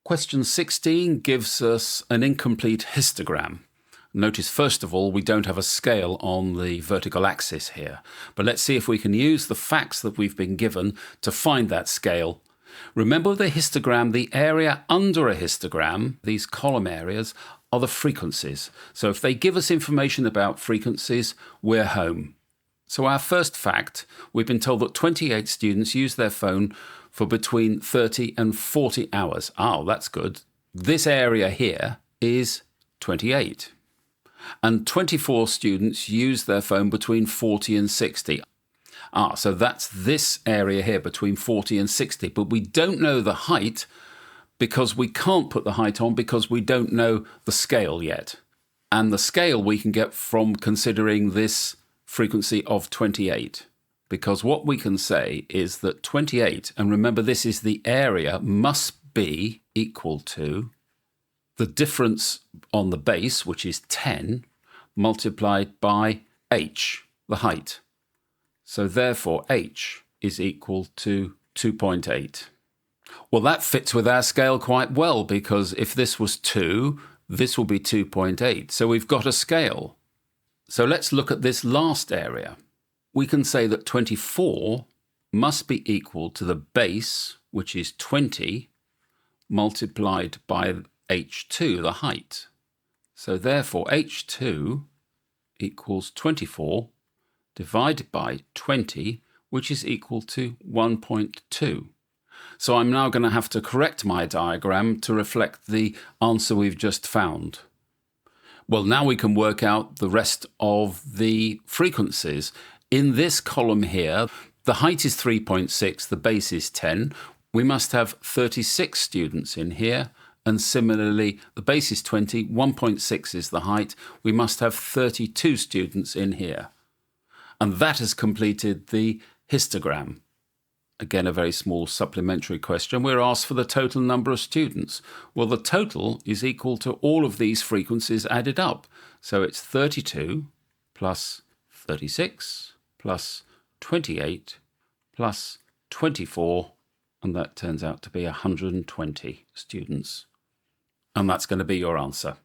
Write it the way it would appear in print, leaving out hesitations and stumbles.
Question 16 gives us an incomplete histogram. Notice, first of all, we don't have a scale on the vertical axis here. But let's see if we can use the facts that we've been given to find that scale. Remember the histogram, the area under a histogram, these column areas, are the frequencies. So if they give us information about frequencies, we're home. So our first fact, we've been told that 28 students use their phone for between 30 and 40 hours. Oh, that's good. This area here is 28. And 24 students use their phone between 40 and 60. So that's this area here between 40 and 60. But we don't know the height because we can't put the height on because we don't know the scale yet. And the scale we can get from considering this frequency of 28. Because what we can say is that 28, and remember this is the area, must be equal to the difference on the base, which is 10, multiplied by h, the height. So therefore h is equal to 2.8. Well, that fits with our scale quite well, because if this was 2, this will be 2.8. So we've got a scale. So let's look at this last area. We can say that 24 must be equal to the base, which is 20, multiplied by h2, the height. So therefore h2 equals 24 divided by 20, which is equal to 1.2. So I'm now going to have to correct my diagram to reflect the answer we've just found. Well, now we can work out the rest of the frequencies. In this column here, the height is 3.6, the base is 10. We must have 36 students in here. And similarly, the base is 20, 1.6 is the height. We must have 32 students in here. And that has completed the histogram. Again, a very small supplementary question. We're asked for the total number of students. Well, the total is equal to all of these frequencies added up. So it's 32 plus 36 plus 28 plus 24, and that turns out to be 120 students. And that's going to be your answer.